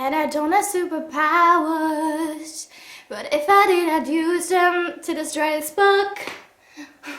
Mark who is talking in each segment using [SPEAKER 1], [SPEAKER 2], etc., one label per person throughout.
[SPEAKER 1] And I don't have superpowers, but if I did, I'd use them to destroy this book.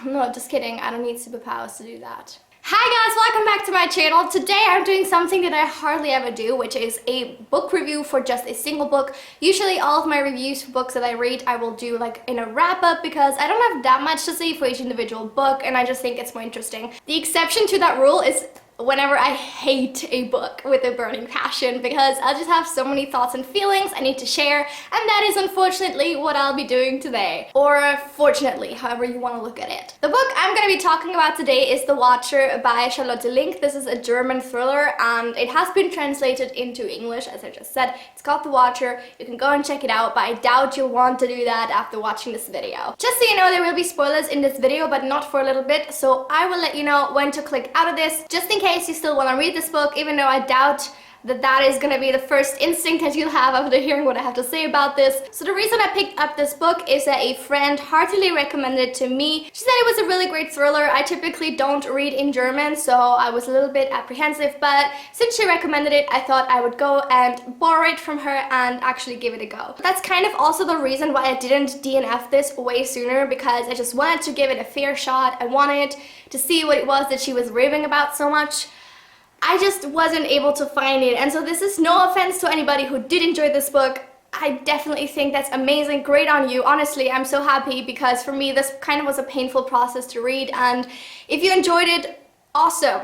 [SPEAKER 1] No, just kidding. I don't need superpowers to do that. Hi guys, welcome back to my channel. Today I'm doing something that I hardly ever do, which is a book review for just a single book. Usually all of my reviews for books that I read I will do like in a wrap-up because I don't have that much to say for each individual book and I just think it's more interesting. The exception to that rule is whenever I hate a book with a burning passion, because I just have so many thoughts and feelings I need to share, and that is unfortunately what I'll be doing today. Or fortunately, however you want to look at it. The book I'm going to be talking about today is The Watcher by Charlotte Link. This is a German thriller and it has been translated into English, as I just said. It's called The Watcher. You can go and check it out, but I doubt you'll want to do that after watching this video. Just so you know, there will be spoilers in this video, but not for a little bit, so I will let you know when to click out of this, just in case you still want to read this book, even though I doubt that is going to be the first instinct that you'll have after hearing what I have to say about this. So the reason I picked up this book is that a friend heartily recommended it to me. She said it was a really great thriller. I typically don't read in German, so I was a little bit apprehensive, but since she recommended it, I thought I would go and borrow it from her and actually give it a go. That's kind of also the reason why I didn't DNF this way sooner, because I just wanted to give it a fair shot. I wanted to see what it was that she was raving about so much. I just wasn't able to find it, and so this is no offense to anybody who did enjoy this book. I definitely think that's amazing, great on you. Honestly, I'm so happy because for me this kind of was a painful process to read, and if you enjoyed it, awesome.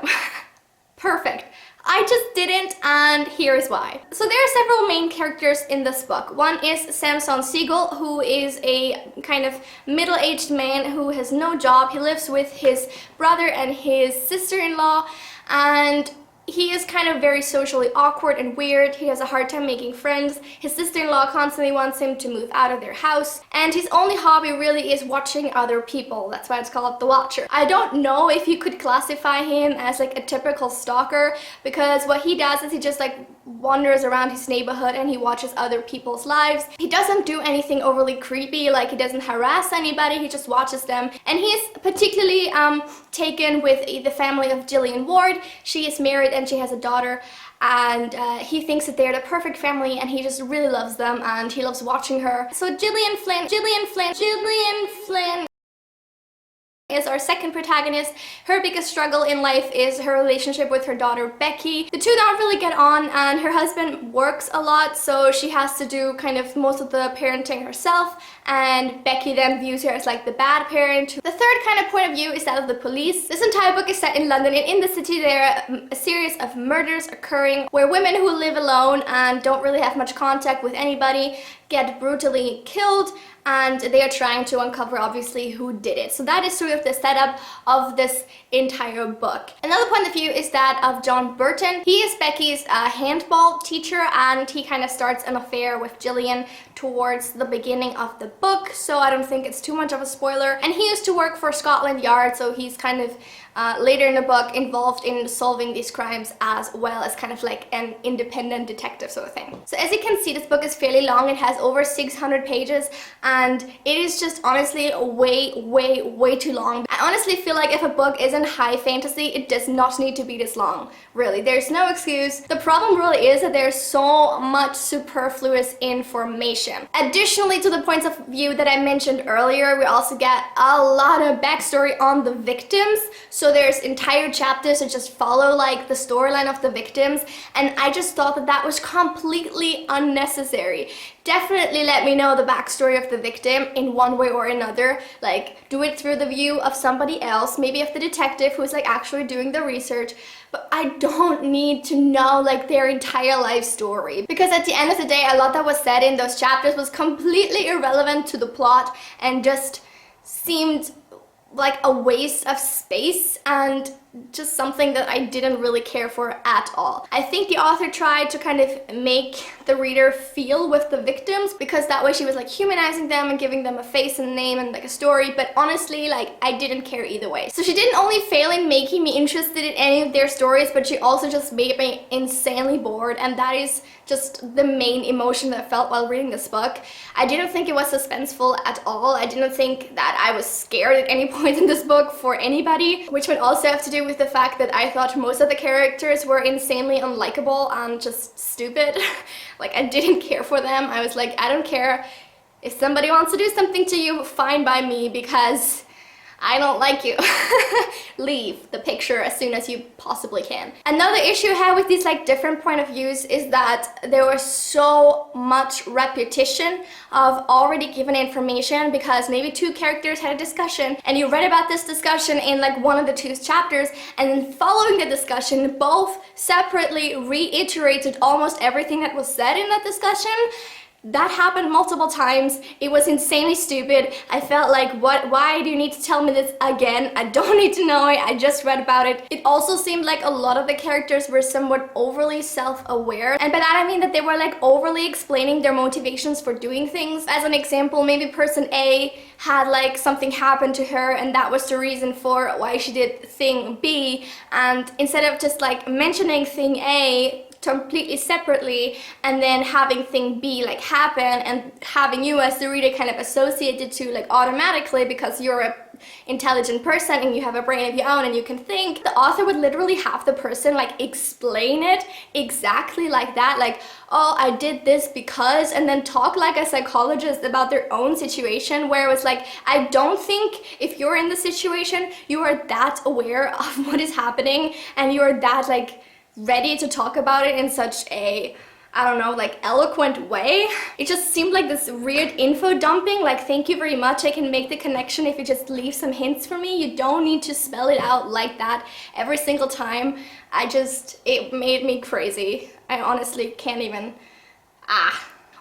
[SPEAKER 1] Perfect. I just didn't, and here is why. So there are several main characters in this book. One is Samson Siegel, who is a kind of middle-aged man who has no job. He lives with his brother and his sister-in-law, and he is kind of very socially awkward and weird. He has a hard time making friends. His sister-in-law constantly wants him to move out of their house. And his only hobby really is watching other people. That's why it's called The Watcher. I don't know if you could classify him as like a typical stalker, because what he does is he just like wanders around his neighborhood and he watches other people's lives. He doesn't do anything overly creepy, like he doesn't harass anybody, he just watches them. And he is particularly taken with the family of Gillian Ward. She is married and she has a daughter, and he thinks that they're the perfect family and he just really loves them and he loves watching her. So Gillian Flynn is our second protagonist. Her biggest struggle in life is her relationship with her daughter Becky. The two don't really get on, and her husband works a lot, so she has to do kind of most of the parenting herself, and Becky then views her as like the bad parent. The third kind of point of view is that of the police. This entire book is set in London, and in the city there are a series of murders occurring where women who live alone and don't really have much contact with anybody get brutally killed, and they are trying to uncover obviously who did it. So that is sort of the setup of this entire book. Another point of view is that of John Burton. He is Becky's handball teacher, and he kind of starts an affair with Gillian towards the beginning of the book, so I don't think it's too much of a spoiler. And he used to work for Scotland Yard, so he's kind of later in the book involved in solving these crimes as well as kind of like an independent detective sort of thing. So as you can see, this book is fairly long. It has over 600 pages and it is just honestly way too long. I honestly feel like if a book isn't high fantasy, it does not need to be this long. Really, there's no excuse. The problem really is that there's so much superfluous information. Additionally to the points of view that I mentioned earlier, we also get a lot of backstory on the victims. So there's entire chapters that just follow like the storyline of the victims, and I just thought that was completely unnecessary. Definitely let me know the backstory of the victim in one way or another. Like, do it through the view of somebody else, maybe of the detective who's like actually doing the research, but I don't need to know like their entire life story, because at the end of the day, a lot that was said in those chapters was completely irrelevant to the plot and just seemed like a waste of space and just something that I didn't really care for at all. I think the author tried to kind of make the reader feel with the victims, because that way she was like humanizing them and giving them a face and name and like a story, but honestly like I didn't care either way. So she didn't only fail in making me interested in any of their stories, but she also just made me insanely bored, and that is just the main emotion that I felt while reading this book. I didn't think it was suspenseful at all. I didn't think that I was scared at any point in this book for anybody, which would also have to do do with the fact that I thought most of the characters were insanely unlikable and just stupid. Like, I didn't care for them. I was like, I don't care. If somebody wants to do something to you, fine by me, because I don't like you. Leave the picture as soon as you possibly can. Another issue I have with these like different point of views is that there was so much repetition of already given information, because maybe two characters had a discussion and you read about this discussion in like one of the two chapters, and then following the discussion both separately reiterated almost everything that was said in that discussion. That happened multiple times. It was insanely stupid. I felt like, why do you need to tell me this again? I don't need to know it. I just read about it. It also seemed like a lot of the characters were somewhat overly self-aware. And by that I mean that they were like overly explaining their motivations for doing things. As an example, maybe person A had like something happen to her and that was the reason for why she did thing B. And instead of just like mentioning thing A completely separately and then having thing B like happen and having you as the reader kind of associate it to like automatically because you're a intelligent person and you have a brain of your own and you can think, the author would literally have the person like explain it exactly like that, like, oh, I did this because, and then talk like a psychologist about their own situation, where it was like, I don't think if you're in the situation you are that aware of what is happening and you're that like ready to talk about it in such a, I don't know, like eloquent way. It just seemed like this weird info dumping, like, thank you very much, I can make the connection if you just leave some hints for me. You don't need to spell it out like that every single time. It made me crazy. I honestly can't even,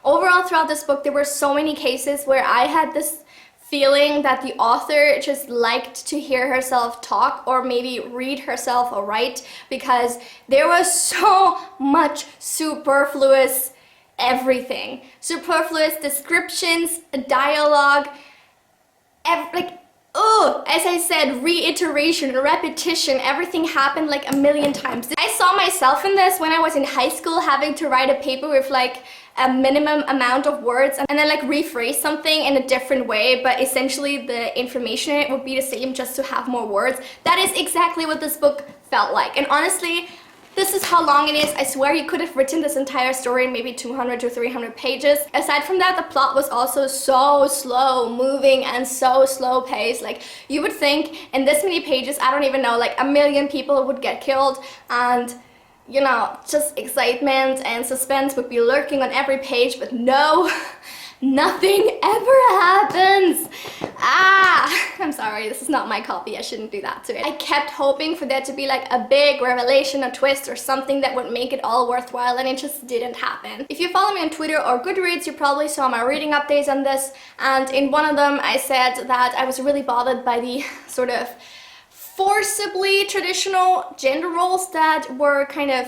[SPEAKER 1] Overall, throughout this book, there were so many cases where I had this feeling that the author just liked to hear herself talk or maybe read herself or write, because there was so much superfluous everything. Superfluous descriptions, dialogue, as I said, reiteration, repetition, everything happened like a million times. I saw myself in this when I was in high school, having to write a paper with like a minimum amount of words and then like rephrase something in a different way, but essentially the information in it would be the same just to have more words. That is exactly what this book felt like. And honestly, this is how long it is. I swear you could have written this entire story in maybe 200 to 300 pages. Aside from that, the plot was also so slow moving and so slow paced. Like, you would think in this many pages, I don't even know, like 1 million people would get killed, and you know, just excitement and suspense would be lurking on every page, but no, nothing ever happens. I'm sorry, this is not my copy, I shouldn't do that to it. I kept hoping for there to be like a big revelation, a twist or something that would make it all worthwhile, and it just didn't happen. If you follow me on Twitter or Goodreads, you probably saw my reading updates on this, and in one of them I said that I was really bothered by the sort of forcibly traditional gender roles that were kind of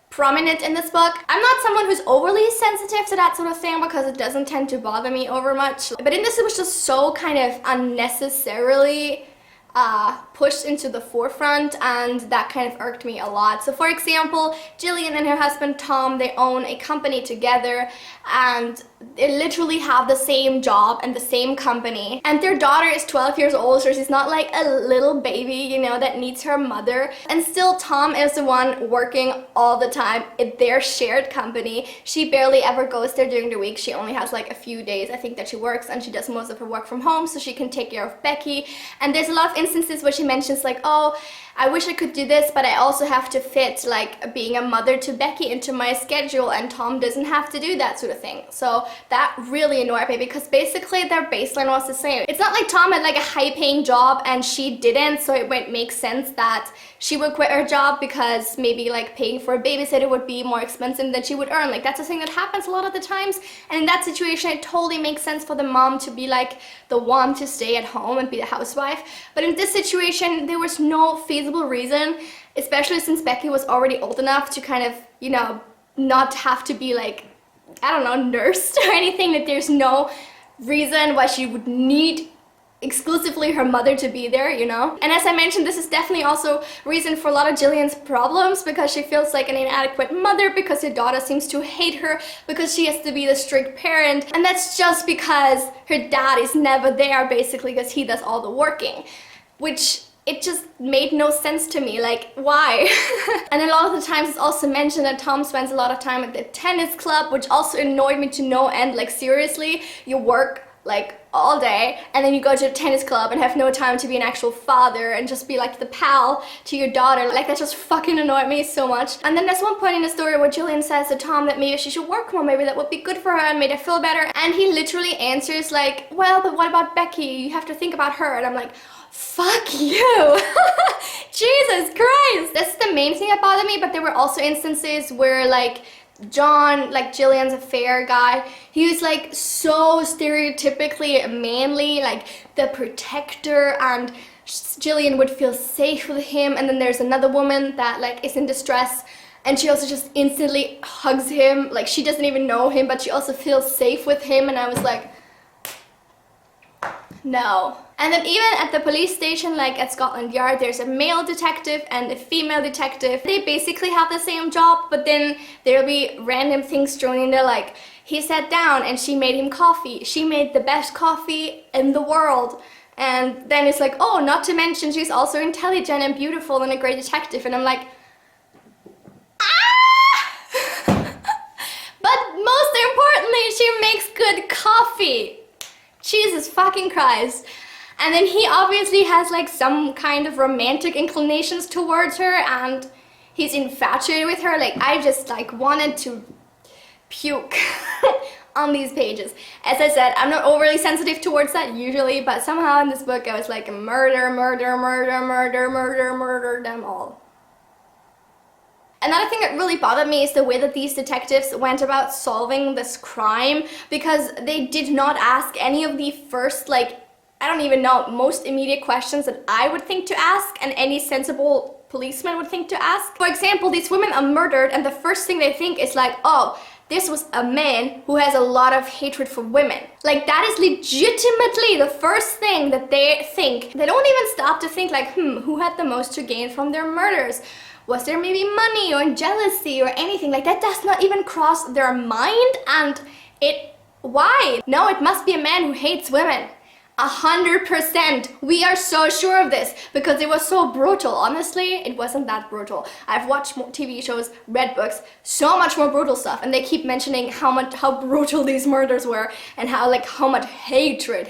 [SPEAKER 1] prominent in this book. I'm not someone who's overly sensitive to that sort of thing because it doesn't tend to bother me over much, but in this it was just so kind of unnecessarily pushed into the forefront, and that kind of irked me a lot. So for example, Jillian and her husband Tom, they own a company together and they literally have the same job and the same company, and their daughter is 12 years old, so she's not like a little baby, you know, that needs her mother, and still Tom is the one working all the time at their shared company. She barely ever goes there during the week. She only has like a few days, I think, that she works, and she does most of her work from home so she can take care of Becky. And there's a lot of instances where she mentions like, oh, I wish I could do this, but I also have to fit like being a mother to Becky into my schedule, and Tom doesn't have to do that sort of thing. So that really annoyed me because basically their baseline was the same. It's not like Tom had like a high-paying job and she didn't, so it would make sense that she would quit her job because maybe like paying for a babysitter would be more expensive than she would earn. Like, that's a thing that happens a lot of the times, and in that situation it totally makes sense for the mom to be like the one to stay at home and be the housewife. But in this situation there was no feasible reason, especially since Becky was already old enough to kind of, you know, not have to be like, I don't know, nursed or anything, that there's no reason why she would need exclusively her mother to be there, you know? And as I mentioned, this is definitely also reason for a lot of Jillian's problems, because she feels like an inadequate mother because her daughter seems to hate her because she has to be the strict parent, and that's just because her dad is never there basically because he does all the working, which it just made no sense to me, like, why? And a lot of the times it's also mentioned that Tom spends a lot of time at the tennis club, which also annoyed me to no end. Like, seriously, you work like all day and then you go to a tennis club and have no time to be an actual father and just be like the pal to your daughter. Like, that just fucking annoyed me so much. And then there's one point in the story where Jillian says to Tom that maybe she should work more, maybe that would be good for her and made her feel better, and he literally answers like, well, but what about Becky? You have to think about her. And I'm like, fuck you. Jesus Christ. That's the main thing that bothered me, but there were also instances where like John, like Jillian's affair guy, he was like so stereotypically manly, like the protector, and Jillian would feel safe with him. And then there's another woman that like is in distress and she also just instantly hugs him, like she doesn't even know him, but she also feels safe with him. And I was like, no. And then even at the police station, like at Scotland Yard, there's a male detective and a female detective. They basically have the same job, but then there'll be random things thrown in there, like he sat down and she made him coffee. She made the best coffee in the world. And then it's like, oh, not to mention she's also intelligent and beautiful and a great detective. And I'm like, ah! But most importantly, she makes good coffee. Jesus fucking Christ. And then he obviously has like some kind of romantic inclinations towards her and he's infatuated with her. Like, I just like wanted to puke on these pages. As I said, I'm not overly sensitive towards that usually, but somehow in this book I was like, murder, murder, murder, murder, murder, murder them all. Another thing that really bothered me is the way that these detectives went about solving this crime, because they did not ask any of the first, like, I don't even know, most immediate questions that I would think to ask and any sensible policeman would think to ask. For example, these women are murdered and the first thing they think is like, oh, this was a man who has a lot of hatred for women. Like, that is legitimately the first thing that they think. They don't even stop to think like, who had the most to gain from their murders? Was there maybe money or jealousy or anything? Like, that does not even cross their mind. And why? No, it must be a man who hates women. 100%. We are so sure of this because it was so brutal. Honestly, it wasn't that brutal. I've watched TV shows, read books, so much more brutal stuff, and they keep mentioning how brutal these murders were and how much hatred.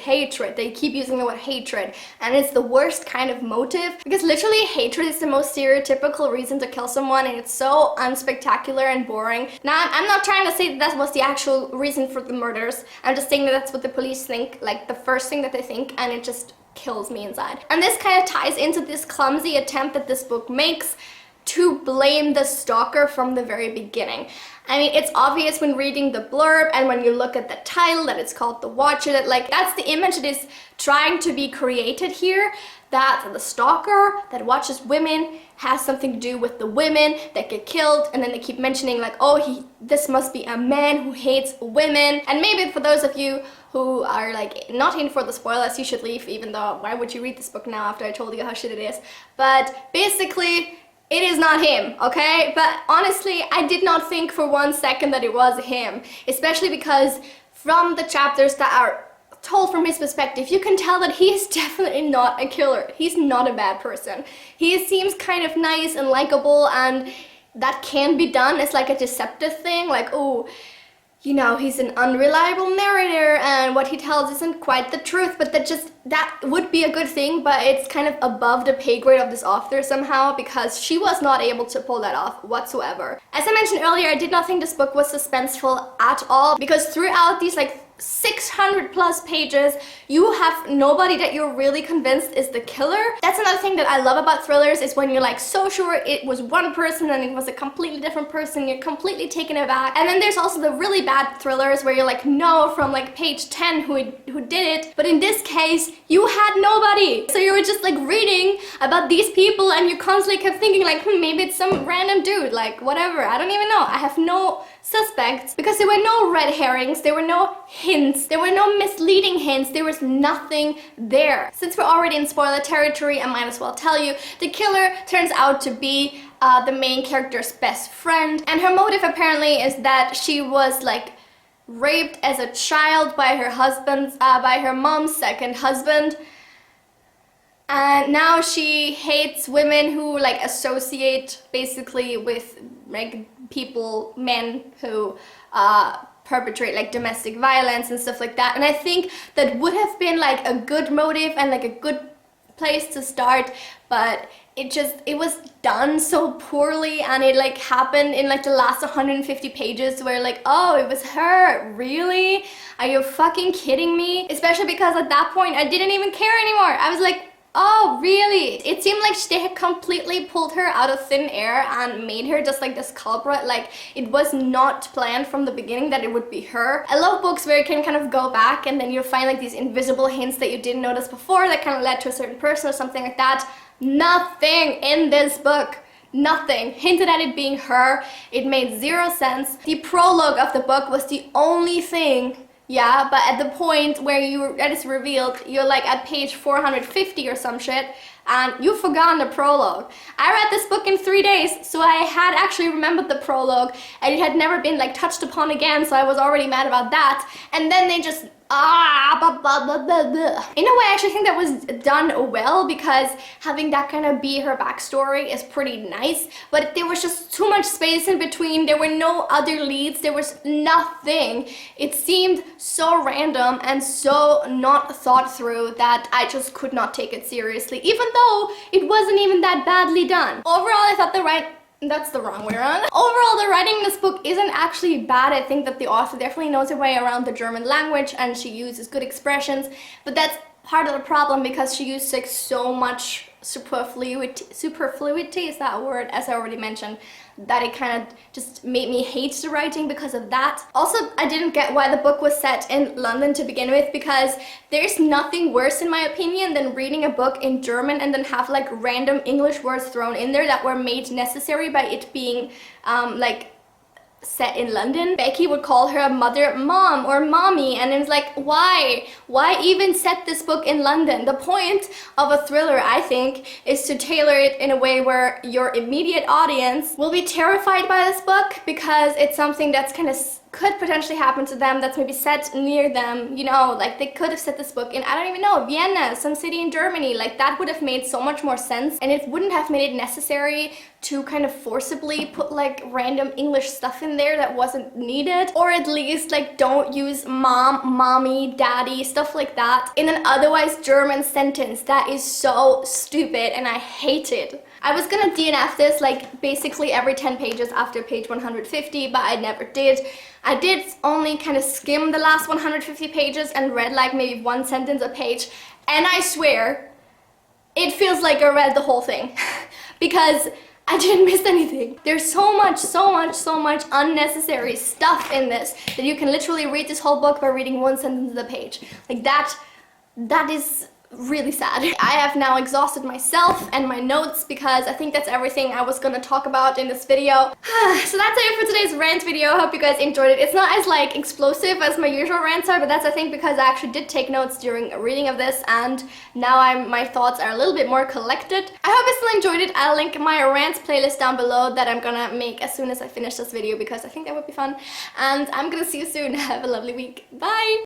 [SPEAKER 1] They keep using the word hatred, and it's the worst kind of motive because literally hatred is the most stereotypical reason to kill someone, and it's so unspectacular and boring. Now, I'm not trying to say that was the actual reason for the murders. I'm just saying that that's what the police think, like the first thing that they think, and it just kills me inside. And this kind of ties into this clumsy attempt that this book makes to blame the stalker from the very beginning. I mean, it's obvious when reading the blurb and when you look at the title that it's called The Watcher, that like that's the image that is trying to be created here, that the stalker that watches women has something to do with the women that get killed. And then they keep mentioning like, oh, this must be a man who hates women. And maybe for those of you who are like not in for the spoilers, you should leave, even though why would you read this book now after I told you how shit it is? But basically, it is not him, okay? But honestly, I did not think for 1 second that it was him, especially because from the chapters that are told from his perspective, you can tell that he is definitely not a killer. He's not a bad person. He seems kind of nice and likable, and that can be done as like a deceptive thing, like, oh, you know, he's an unreliable narrator and what he tells isn't quite the truth, but that would be a good thing, but it's kind of above the pay grade of this author somehow, because she was not able to pull that off whatsoever. As I mentioned earlier, I did not think this book was suspenseful at all, because throughout these like 600 plus pages, you have nobody that you're really convinced is the killer. That's another thing that I love about thrillers, is when you're like so sure it was one person and it was a completely different person, you're completely taken aback. And then there's also the really bad thrillers where you're like, no, from like page 10 who did it. But in this case, you had nobody. So you were just like reading about these people and you constantly kept thinking like, maybe it's some random dude, like whatever, I don't even know. I have no suspects, because there were no red herrings, there were no hints, there were no misleading hints, there was nothing there. Since we're already in spoiler territory, I might as well tell you, the killer turns out to be the main character's best friend, and her motive apparently is that she was like raped as a child by her mom's second husband. And now she hates women who like associate basically with like people, men who perpetrate like domestic violence and stuff like that. And I think that would have been like a good motive and like a good place to start, but it was done so poorly, and it like happened in like the last 150 pages where like, oh, it was her, really? Are you fucking kidding me? Especially because at that point I didn't even care anymore. I was like, oh, really? It seemed like they had completely pulled her out of thin air and made her just like this culprit. Like, it was not planned from the beginning that it would be her. I love books where you can kind of go back and then you'll find like these invisible hints that you didn't notice before that kind of led to a certain person or something like that. Nothing in this book. Nothing hinted at it being her. It made zero sense. The prologue of the book was the only thing. Yeah, but at the point where that is revealed, you're like at page 450 or some shit, and you've forgotten the prologue. I read this book in 3 days, so I had actually remembered the prologue, and it had never been like touched upon again, so I was already mad about that. And then they just blah, blah, blah, blah, blah. In a way, I actually think that was done well, because having that kind of be her backstory is pretty nice, but there was just too much space in between. There were no other leads. There was nothing. It seemed so random and so not thought through that I just could not take it seriously, even though it wasn't even that badly done. Overall, I thought that's the wrong way around. Overall, the writing in this book isn't actually bad. I think that the author definitely knows her way around the German language and she uses good expressions, but that's part of the problem because she used like so much superfluity, is that a word, as I already mentioned, that it kind of just made me hate the writing because of that. Also, I didn't get why the book was set in London to begin with, because there's nothing worse in my opinion than reading a book in German and then have like random English words thrown in there that were made necessary by it being like set in London. Becky would call her mother mom or mommy, and it was like, why even set this book in London? The point of a thriller, I think, is to tailor it in a way where your immediate audience will be terrified by this book, because it's something that's kind of could potentially happen to them, that's maybe set near them, you know, like they could have set this book in, I don't even know, Vienna, some city in Germany. Like, that would have made so much more sense, and it wouldn't have made it necessary to kind of forcibly put like random English stuff in there that wasn't needed, or at least like don't use mom, mommy, daddy, stuff like that in an otherwise German sentence. That is so stupid and I hate it. I was gonna DNF this like basically every 10 pages after page 150, but I never did. I did only kind of skim the last 150 pages and read like maybe one sentence a page, and I swear it feels like I read the whole thing because I didn't miss anything. There's so much unnecessary stuff in this that you can literally read this whole book by reading one sentence a page. Like, that is really sad. I have now exhausted myself and my notes because I think that's everything I was gonna talk about in this video. So that's it for today's rant video. I hope you guys enjoyed it. It's not as like explosive as my usual rants are, but that's I think because I actually did take notes during reading of this, and now my thoughts are a little bit more collected. I hope you still enjoyed it. I'll link my rants playlist down below that I'm gonna make as soon as I finish this video because I think that would be fun. And I'm gonna see you soon. Have a lovely week. Bye!